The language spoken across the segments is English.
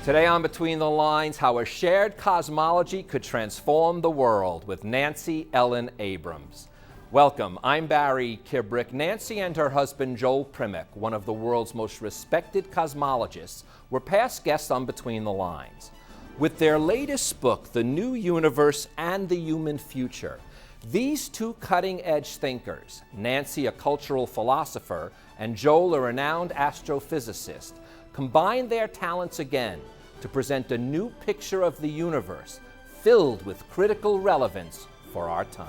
Today on Between the Lines, how a shared cosmology could transform the world with Nancy Ellen Abrams. Welcome, I'm Barry Kibrick. Nancy and her husband Joel Primick, one of the world's most respected cosmologists, were past guests on Between the Lines. With their latest book, The New Universe and the Human Future, these two cutting-edge thinkers, Nancy a cultural philosopher and Joel a renowned astrophysicist, combined their talents again to present a new picture of the universe filled with critical relevance for our time.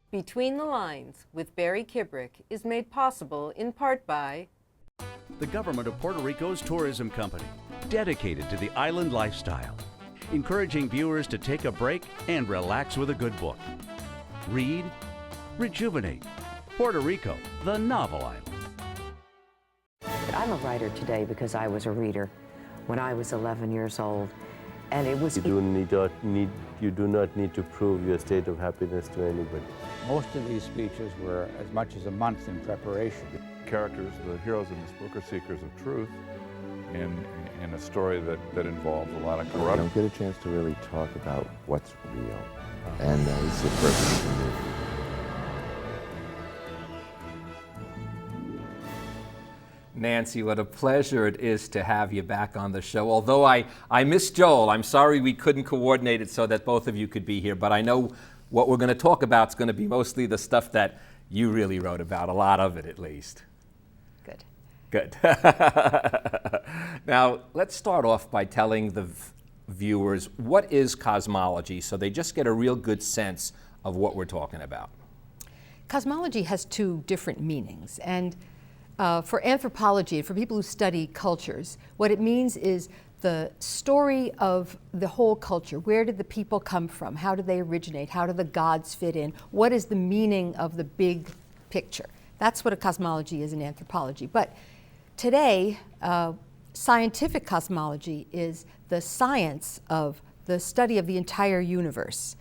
Between the Lines with Barry Kibrick is made possible in part by the government of Puerto Rico's tourism company, dedicated to the island lifestyle, encouraging viewers to take a break and relax with a good book. Read, rejuvenate. Puerto Rico, the novel island. I'm a writer today because I was a reader when I was 11 years old, and it was... You do not need to prove your state of happiness to anybody. Most of these speeches were as much as a month in preparation. Characters, the heroes in this book, are seekers of truth in a story that involves a lot of corruption. I don't get a chance to really talk about what's real, and it's the perfect for me. Nancy, what a pleasure it is to have you back on the show. Although I miss Joel, I'm sorry we couldn't coordinate it so that both of you could be here, but I know what we're going to talk about is going to be mostly the stuff that you really wrote about, a lot of it at least. Good. Now, let's start off by telling the viewers what is cosmology so they just get a real good sense of what we're talking about. Cosmology has two different meanings, and for anthropology, for people who study cultures, what it means is the story of the whole culture. Where did the people come from? How did they originate? How do the gods fit in? What is the meaning of the big picture? That's what a cosmology is in anthropology. But today, scientific cosmology is the science of the study of the entire universe.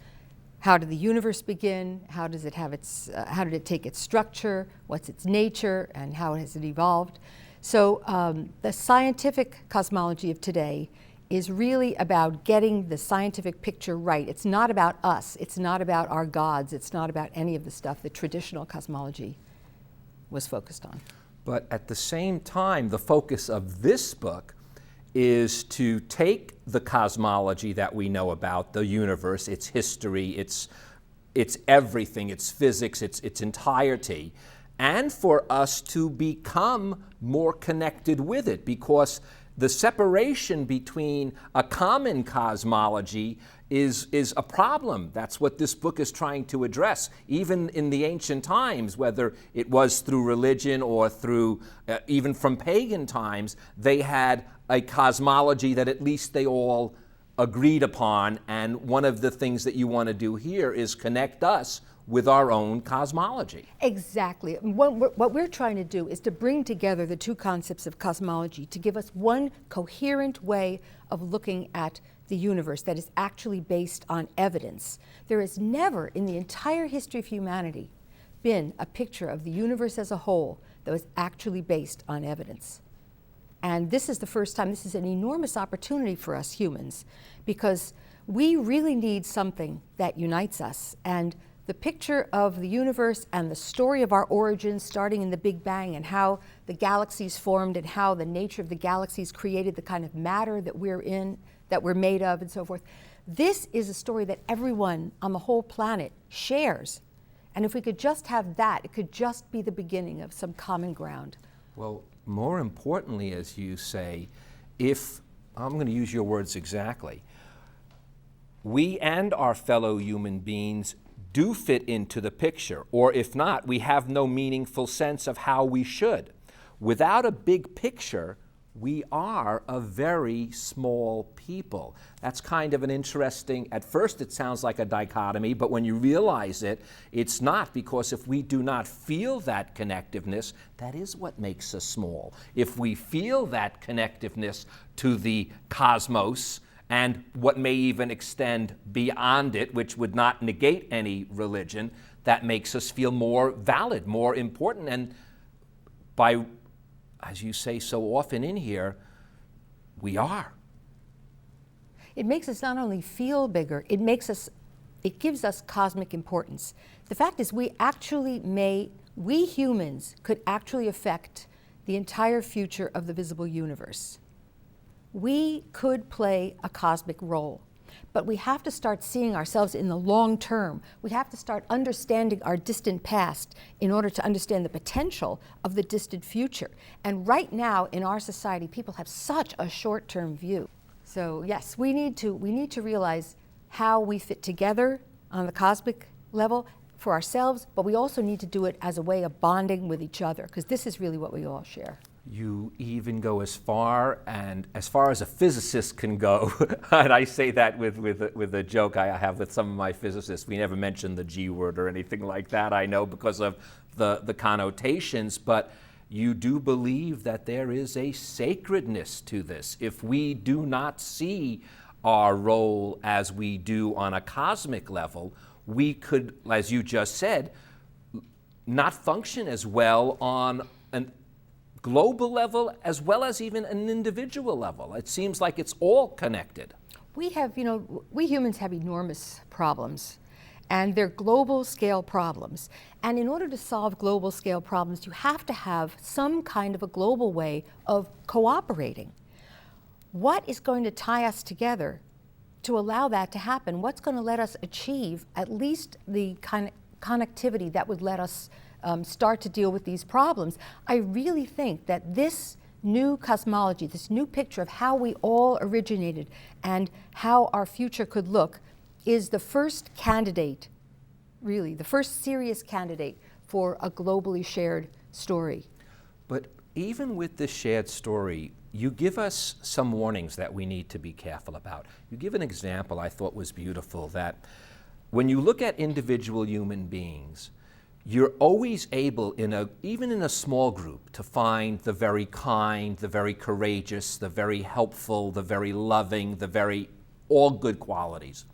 How did the universe begin? How does it have its? How did it take its structure? What's its nature, and how has it evolved? So the scientific cosmology of today is really about getting the scientific picture right. It's not about us. It's not about our gods. It's not about any of the stuff that traditional cosmology was focused on. But at the same time, the focus of this book is to take the cosmology that we know about, the universe, its history, its everything, its physics, its entirety, and for us to become more connected with it, because the separation between a common cosmology is a problem. That's what this book is trying to address. Even in the ancient times, whether it was through religion or through, even from pagan times, they had a cosmology that at least they all agreed upon. And one of the things that you want to do here is connect us with our own cosmology. Exactly. What we're trying to do is to bring together the two concepts of cosmology to give us one coherent way of looking at the universe that is actually based on evidence. There has never in the entire history of humanity been a picture of the universe as a whole that was actually based on evidence. And this is the first time. This is an enormous opportunity for us humans, because we really need something that unites us. And the picture of the universe and the story of our origins, starting in the Big Bang, and how the galaxies formed and how the nature of the galaxies created the kind of matter that we're in, that we're made of, and so forth. This is a story that everyone on the whole planet shares. And if we could just have that, it could just be the beginning of some common ground. Well, more importantly, as you say, if, I'm going to use your words exactly, we and our fellow human beings do fit into the picture, or if not, we have no meaningful sense of how we should. Without a big picture, we are a very small people. That's kind of an interesting, at first it sounds like a dichotomy, but when you realize it, it's not, because if we do not feel that connectiveness, that is what makes us small. If we feel that connectiveness to the cosmos, and what may even extend beyond it, which would not negate any religion, that makes us feel more valid, more important. And by, as you say so often in here, we are. It makes us not only feel bigger, it gives us cosmic importance. The fact is we humans could actually affect the entire future of the visible universe. We could play a cosmic role, but we have to start seeing ourselves in the long term. We have to start understanding our distant past in order to understand the potential of the distant future. And right now in our society, people have such a short-term view. So yes, we need to realize how we fit together on the cosmic level for ourselves, but we also need to do it as a way of bonding with each other, because this is really what we all share. You even go as far as a physicist can go, and I say that with a joke I have with some of my physicists. We never mention the G word or anything like that, I know, because of the connotations, but you do believe that there is a sacredness to this. If we do not see our role as we do on a cosmic level, we could, as you just said, not function as well on a global level as well as even an individual level. It seems like it's all connected. We humans have enormous problems, and they're global scale problems. And in order to solve global scale problems, you have to have some kind of a global way of cooperating. What is going to tie us together to allow that to happen? What's going to let us achieve at least the kind of connectivity that would let us start to deal with these problems? I really think that this new cosmology, this new picture of how we all originated and how our future could look, is the first candidate, really, the first serious candidate for a globally shared story. But even with this shared story, you give us some warnings that we need to be careful about. You give an example I thought was beautiful, that when you look at individual human beings, you're always able, even in a small group, to find the very kind, the very courageous, the very helpful, the very loving, all good qualities.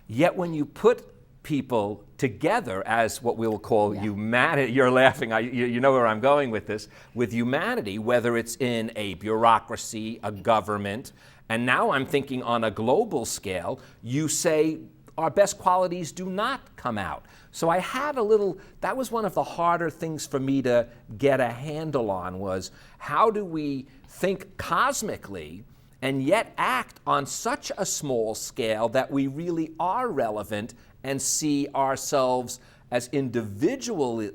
Yet when you put people together as what we'll call humanity, you're laughing, you know where I'm going with this, with humanity, whether it's in a bureaucracy, a government, and now I'm thinking on a global scale, you say our best qualities do not come out. So I had that was one of the harder things for me to get a handle on, was how do we think cosmically and yet act on such a small scale that we really are relevant and see ourselves as individuals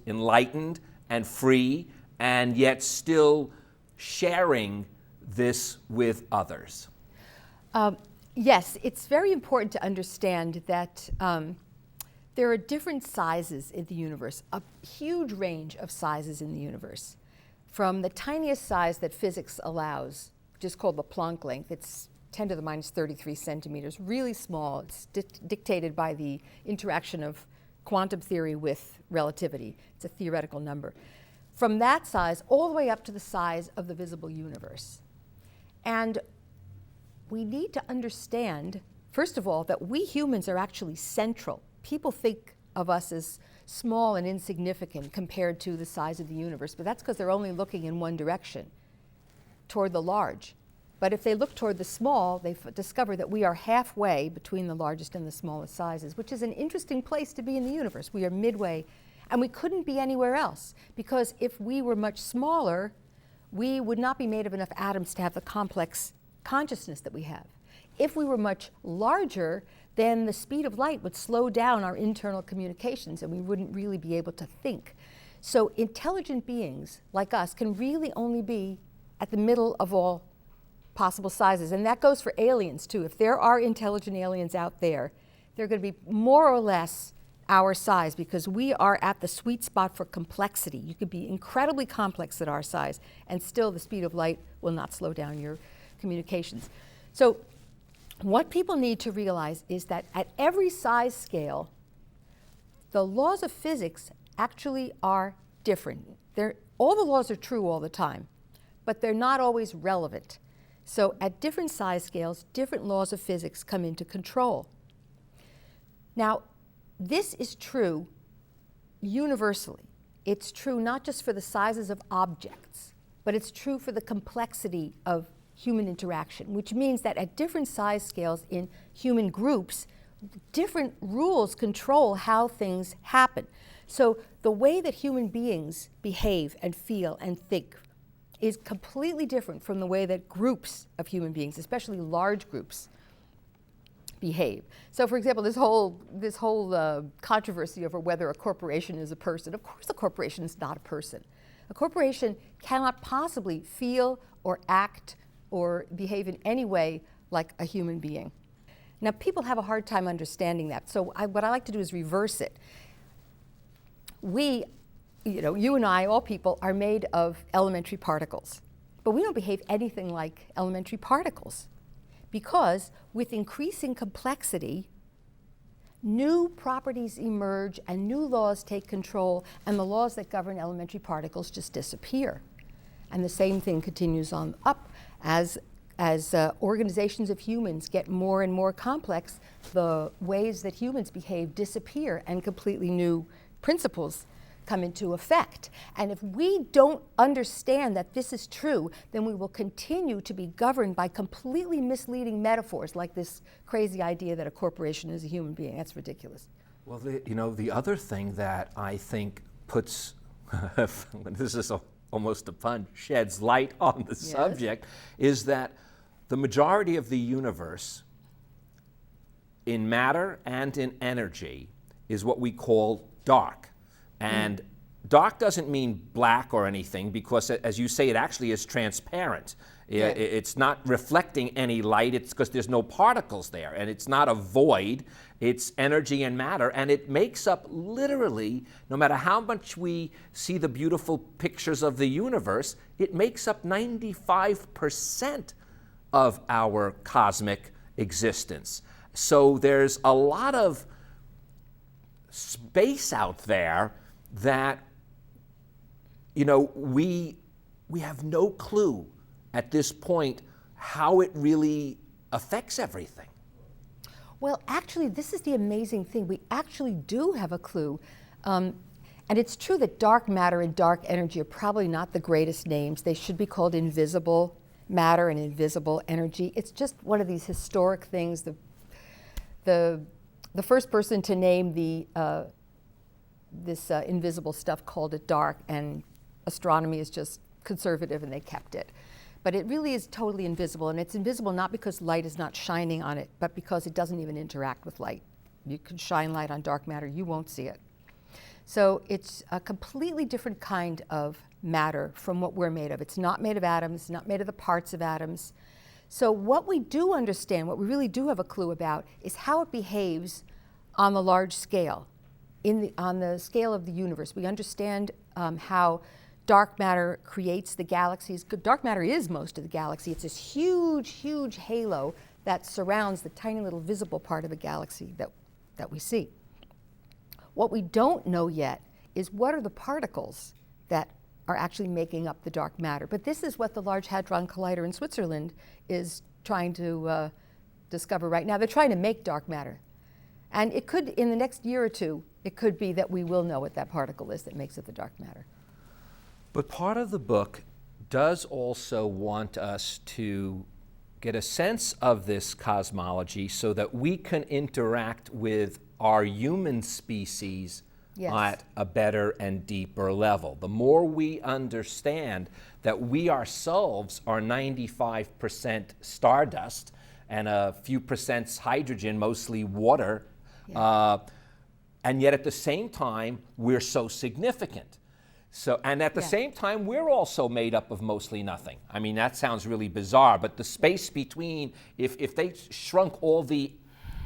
enlightened and free, and yet still sharing this with others. Yes, it's very important to understand that there are different sizes in the universe, a huge range of sizes in the universe. From the tiniest size that physics allows, which is called the Planck length, it's 10 to the minus 33 centimeters, really small. It's dictated by the interaction of quantum theory with relativity. It's a theoretical number. From that size all the way up to the size of the visible universe. And we need to understand, first of all, that we humans are actually central. People think of us as small and insignificant compared to the size of the universe, but that's because they're only looking in one direction, toward the large. But if they look toward the small, they discover that we are halfway between the largest and the smallest sizes, which is an interesting place to be in the universe. We are midway, and we couldn't be anywhere else, because if we were much smaller, we would not be made of enough atoms to have the complex consciousness that we have. If we were much larger, then the speed of light would slow down our internal communications and we wouldn't really be able to think. So intelligent beings like us can really only be at the middle of all possible sizes. And that goes for aliens too. If there are intelligent aliens out there, they're going to be more or less our size, because we are at the sweet spot for complexity. You could be incredibly complex at our size and still the speed of light will not slow down your communications. So what people need to realize is that at every size scale, the laws of physics actually are different. All the laws are true all the time, but they're not always relevant. So at different size scales, different laws of physics come into control. Now, this is true universally. It's true not just for the sizes of objects, but it's true for the complexity of human interaction, which means that at different size scales in human groups, different rules control how things happen. So the way that human beings behave and feel and think is completely different from the way that groups of human beings, especially large groups, behave. So for example, this whole controversy over whether a corporation is a person. Of course a corporation is not a person. A corporation cannot possibly feel or act or behave in any way like a human being. Now people have a hard time understanding that, so what I like to do is reverse it. We, you and I, all people, are made of elementary particles, but we don't behave anything like elementary particles, because with increasing complexity, new properties emerge and new laws take control, and the laws that govern elementary particles just disappear. And the same thing continues on up as organizations of humans get more and more complex. The ways that humans behave disappear, and completely new principles come into effect. And if we don't understand that this is true, then we will continue to be governed by completely misleading metaphors, like this crazy idea that a corporation is a human being. That's ridiculous. Well, the other thing that I think puts, this is almost a pun, sheds light on the subject, is that the majority of the universe in matter and in energy is what we call dark. And dark doesn't mean black or anything, because as you say, it actually is transparent. Yeah. It's not reflecting any light, it's because there's no particles there, and it's not a void, it's energy and matter, and it makes up literally, no matter how much we see the beautiful pictures of the universe, it makes up 95% of our cosmic existence. So there's a lot of space out there that, we have no clue at this point how it really affects everything. Well, actually, this is the amazing thing. We actually do have a clue. And it's true that dark matter and dark energy are probably not the greatest names. They should be called invisible matter and invisible energy. It's just one of these historic things. The first person to name this invisible stuff called it dark, and astronomy is just conservative, and they kept it. But it really is totally invisible, and it's invisible not because light is not shining on it, but because it doesn't even interact with light. You can shine light on dark matter, you won't see it. So it's a completely different kind of matter from what we're made of. It's not made of atoms, it's not made of the parts of atoms. So what we do understand, what we really do have a clue about, is how it behaves on the large scale, on the scale of the universe. We understand how dark matter creates the galaxies. Dark matter is most of the galaxy. It's this huge, huge halo that surrounds the tiny little visible part of a galaxy that we see. What we don't know yet is what are the particles that are actually making up the dark matter. But this is what the Large Hadron Collider in Switzerland is trying to discover right now. They're trying to make dark matter. And it could, in the next year or two, it could be that we will know what that particle is that makes it the dark matter. But part of the book does also want us to get a sense of this cosmology so that we can interact with our human species at a better and deeper level. The more we understand that we ourselves are 95% stardust and a few percent hydrogen, mostly water, and yet at the same time, we're so significant. So, and at the same time, we're also made up of mostly nothing. I mean, that sounds really bizarre, but the space between, if they shrunk all the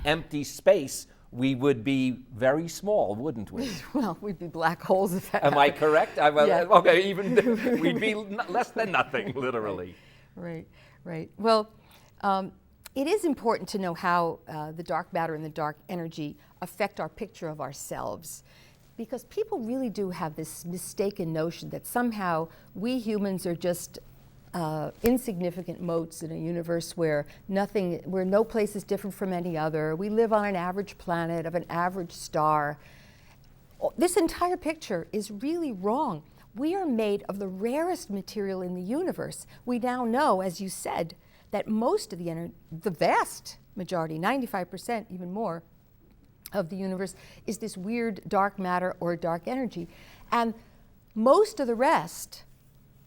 empty space, we would be very small, wouldn't we? Well, we'd be black holes if that Am I correct? Okay, even we'd be less than nothing, literally. Right. Well, it is important to know how the dark matter and the dark energy affect our picture of ourselves, because people really do have this mistaken notion that somehow we humans are just insignificant motes in a universe where no place is different from any other. We live on an average planet of an average star. This entire picture is really wrong. We are made of the rarest material in the universe. We now know, as you said, that most of the vast majority, 95%, even more, of the universe is this weird dark matter or dark energy. And most of the rest,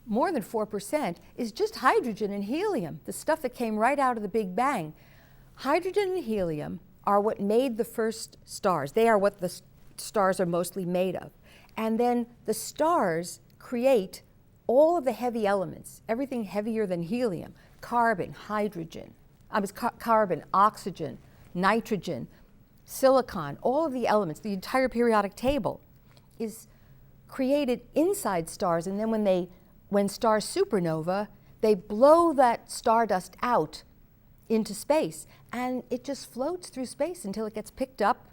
more than 4%, is just hydrogen and helium, the stuff that came right out of the Big Bang. Hydrogen and helium are what made the first stars. They are what the stars are mostly made of. And then the stars create all of the heavy elements, everything heavier than helium, carbon, hydrogen, carbon, oxygen, nitrogen, silicon, all of the elements, the entire periodic table is created inside stars, and then when stars supernova, they blow that stardust out into space, and it just floats through space until it gets picked up.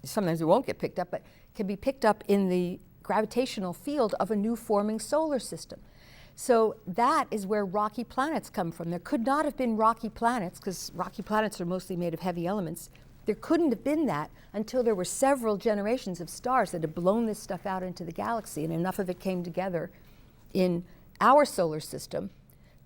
Sometimes it won't get picked up, but can be picked up in the gravitational field of a new forming solar system. So that is where rocky planets come from. There could not have been rocky planets, because rocky planets are mostly made of heavy elements. There couldn't have been that until there were several generations of stars that had blown this stuff out into the galaxy, and enough of it came together in our solar system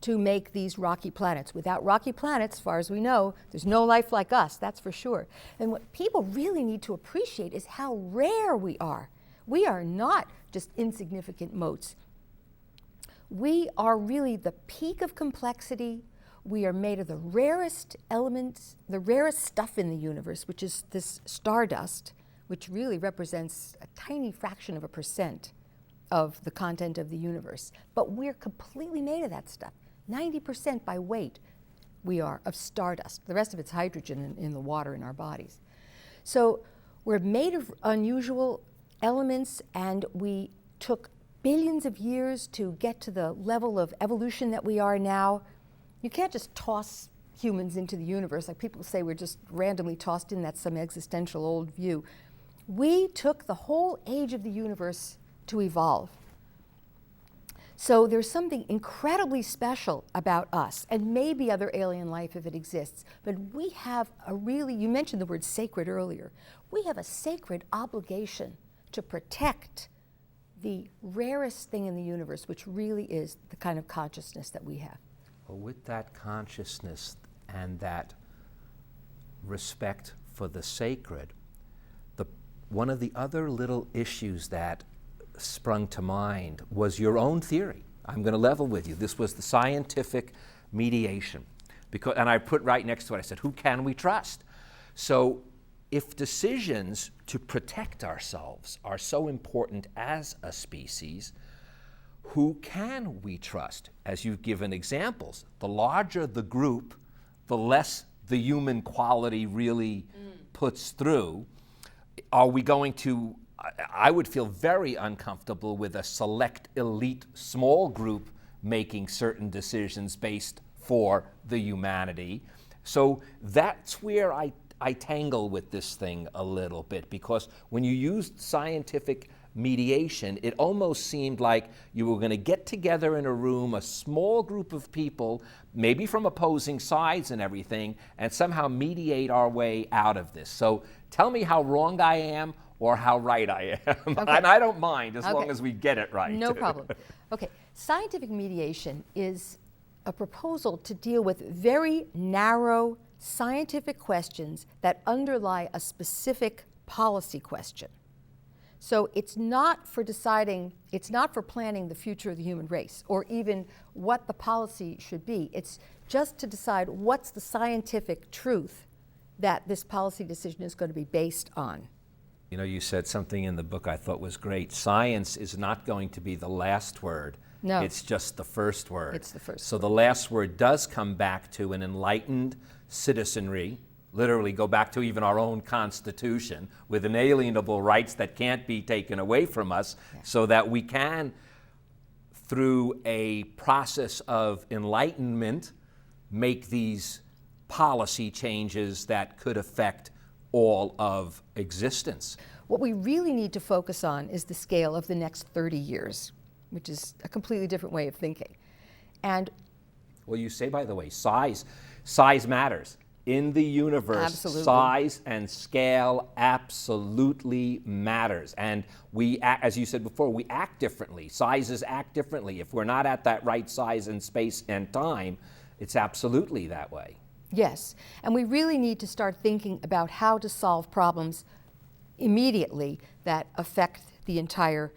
to make these rocky planets. Without rocky planets, as far as we know, there's no life like us, that's for sure. And what people really need to appreciate is how rare we are. We are not just insignificant motes. We are really the peak of complexity. We are made of the rarest elements, the rarest stuff in the universe, which is this stardust, which really represents a tiny fraction of a percent of the content of the universe. But we're completely made of that stuff. 90% by weight we are of stardust. The rest of it's hydrogen in the water in our bodies. So we're made of unusual elements, and we took billions of years to get to the level of evolution that we are now. You can't just toss humans into the universe. Like people say we're just randomly tossed in. That's some existential old view. We took the whole age of the universe to evolve. So there's something incredibly special about us, and maybe other alien life if it exists, but we have a really, you mentioned the word sacred earlier, we have a sacred obligation to protect the rarest thing in the universe, which really is the kind of consciousness that we have. Well, with that consciousness and that respect for the sacred, one of the other little issues that sprung to mind was your own theory. I'm going to level with you. This was the scientific mediation. And I put right next to it, I said, who can we trust? So if decisions to protect ourselves are so important as a species, who can we trust? As you've given examples, the larger the group, the less the human quality really puts through. Are we going to, I would feel very uncomfortable with a select elite small group making certain decisions based for the humanity. So that's where I tangle with this thing a little bit, because when you used scientific mediation, it almost seemed like you were going to get together in a room, a small group of people, maybe from opposing sides and everything, and somehow mediate our way out of this. So tell me how wrong I am or how right I am. Okay. And I don't mind as long as we get it right. No problem. Okay, scientific mediation is a proposal to deal with very narrow scientific questions that underlie a specific policy question. So it's not for deciding, it's not for planning the future of the human race or even what the policy should be. It's just to decide what's the scientific truth that this policy decision is going to be based on. You know, you said something in the book I thought was great. Science is not going to be the last word. No. It's just the first word. It's the first So word. the last word does come back to an enlightened citizenry, literally go back to even our own Constitution, with inalienable rights that can't be taken away from us, so that we can, through a process of enlightenment, make these policy changes that could affect all of existence. What we really need to focus on is the scale of the next 30 years, which is a completely different way of thinking. And well, you say, by the way, size matters. in the universe, Absolutely. size and scale absolutely matters. And we, as you said before, we act differently. Sizes act differently. If we're not at that right size and space and time, it's absolutely that way. Yes, and we really need to start thinking about how to solve problems immediately that affect the entire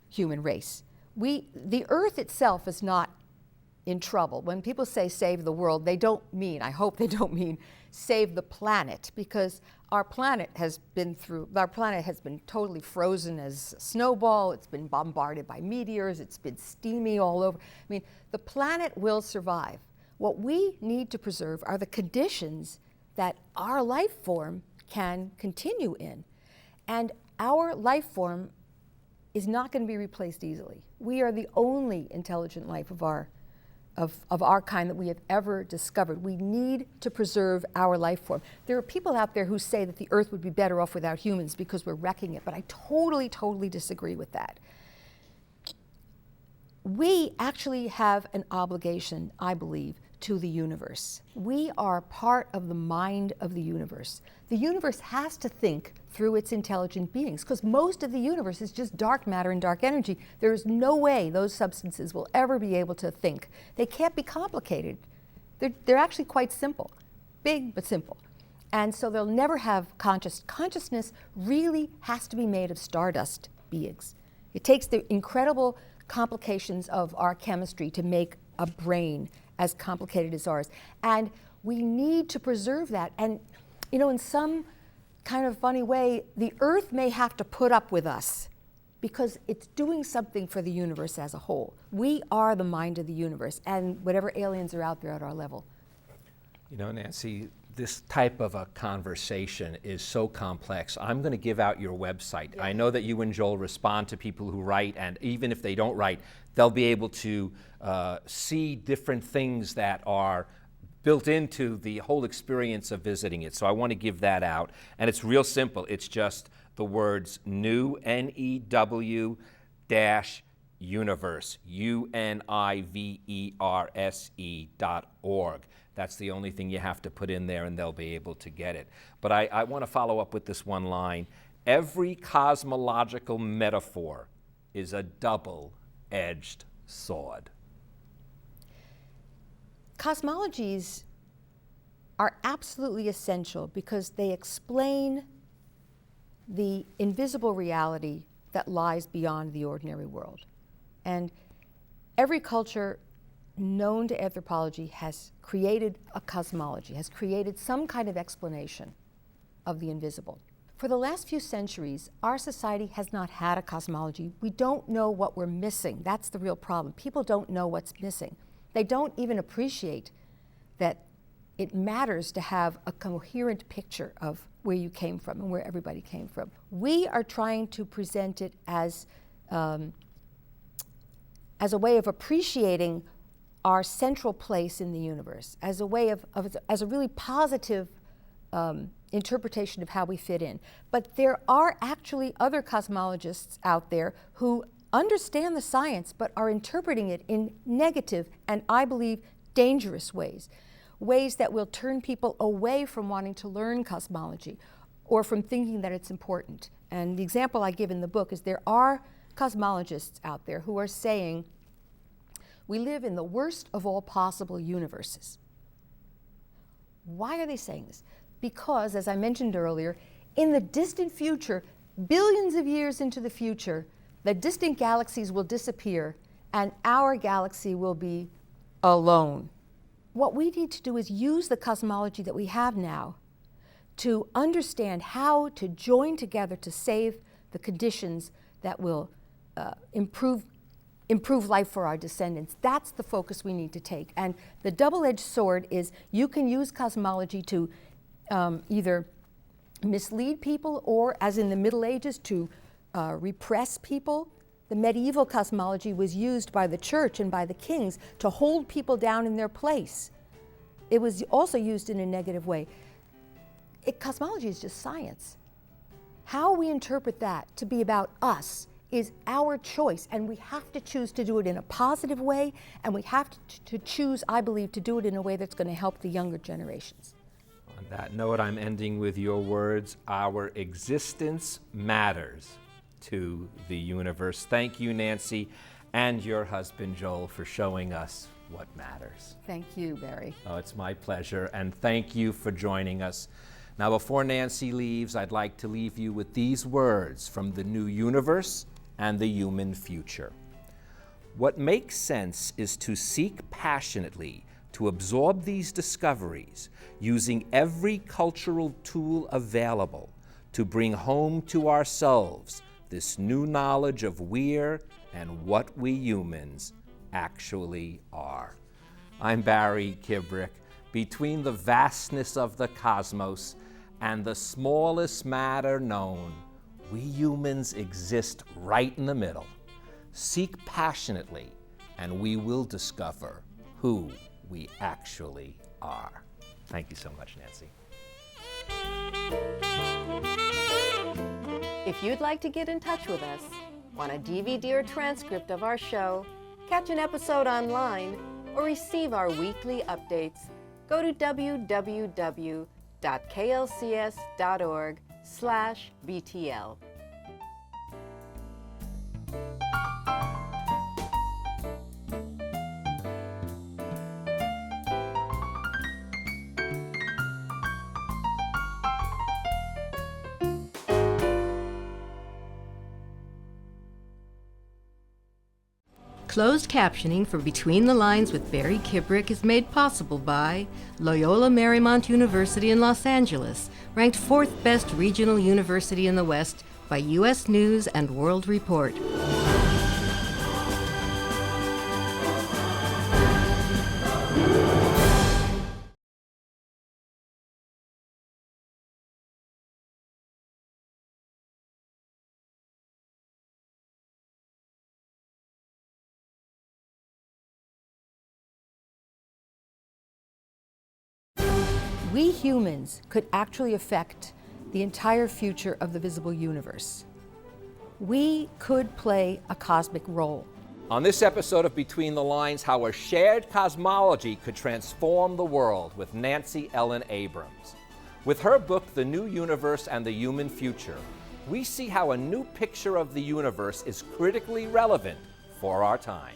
human race. The Earth itself is not in trouble. When people say save the world, they don't mean, I hope they don't mean save the planet, because our planet has been totally frozen as a snowball. It's been bombarded by meteors. It's been steamy all over. I mean, the planet will survive. What we need to preserve are the conditions that our life form can continue in. And our life form is not going to be replaced easily. We are the only intelligent life of our kind that we have ever discovered. We need to preserve our life form. There are people out there who say that the Earth would be better off without humans because we're wrecking it, but I totally, totally disagree with that. We actually have an obligation, I believe, to the universe. We are part of the mind of the universe. The universe has to think through its intelligent beings, because most of the universe is just dark matter and dark energy. There is no way those substances will ever be able to think. They can't be complicated. They're actually quite simple, big but simple. And so they'll never have consciousness really has to be made of stardust beings. It takes the incredible complications of our chemistry to make a brain as complicated as ours. And we need to preserve that. And, you know, in some kind of funny way, the Earth may have to put up with us because it's doing something for the universe as a whole. We are the mind of the universe, and whatever aliens are out there at our level. You know, Nancy, this type of a conversation is so complex. I'm going to give out your website. Yeah. I know that you and Joel respond to people who write, and even if they don't write, they'll be able to see different things that are built into the whole experience of visiting it. So I want to give that out. And it's real simple. It's just the words new, N-E-W dash universe, UNIVERSE.org. That's the only thing you have to put in there, and they'll be able to get it. But I want to follow up with this one line. Every cosmological metaphor is a double-edged sword. Cosmologies are absolutely essential because they explain the invisible reality that lies beyond the ordinary world. And every culture known to anthropology has created a cosmology, has created some kind of explanation of the invisible. For the last few centuries, our society has not had a cosmology. We don't know what we're missing. That's the real problem. People don't know what's missing. They don't even appreciate that it matters to have a coherent picture of where you came from and where everybody came from. We are trying to present it as a way of appreciating our central place in the universe, as a way as a really positive interpretation of how we fit in. But there are actually other cosmologists out there who understand the science but are interpreting it in negative and, I believe, dangerous ways that will turn people away from wanting to learn cosmology or from thinking that it's important. And the example I give in the book is there are cosmologists out there who are saying we live in the worst of all possible universes. Why are they saying this? Because, as I mentioned earlier, in the distant future, billions of years into the future, the distant galaxies will disappear and our galaxy will be alone. What we need to do is use the cosmology that we have now to understand how to join together to save the conditions that will improve life for our descendants. That's the focus we need to take. And the double-edged sword is you can use cosmology to either mislead people or, as in the Middle Ages, to repress people. The medieval cosmology was used by the church and by the kings to hold people down in their place. It was also used in a negative way. Cosmology is just science. How we interpret that to be about us is our choice, and we have to choose to do it in a positive way, and we have to choose, I believe, to do it in a way that's going to help the younger generations. On that note, I'm ending with your words, our existence matters to the universe. Thank you, Nancy, and your husband, Joel, for showing us what matters. Thank you, Barry. Oh, it's my pleasure, and thank you for joining us. Now, before Nancy leaves, I'd like to leave you with these words from the new universe and the human future. What makes sense is to seek passionately to absorb these discoveries, using every cultural tool available to bring home to ourselves this new knowledge of we're and what we humans actually are. I'm Barry Kibrick. Between the vastness of the cosmos and the smallest matter known, we humans exist right in the middle. Seek passionately, and we will discover who we actually are. Thank you so much, Nancy. If you'd like to get in touch with us, want a DVD or transcript of our show, catch an episode online, or receive our weekly updates, go to www.klcs.org/BTL. Closed captioning for Between the Lines with Barry Kibrick is made possible by Loyola Marymount University in Los Angeles, ranked 4th best regional university in the West by U.S. News and World Report. We humans could actually affect the entire future of the visible universe. We could play a cosmic role. On this episode of Between the Lines, how a shared cosmology could transform the world with Nancy Ellen Abrams. With her book, The New Universe and the Human Future, we see how a new picture of the universe is critically relevant for our time.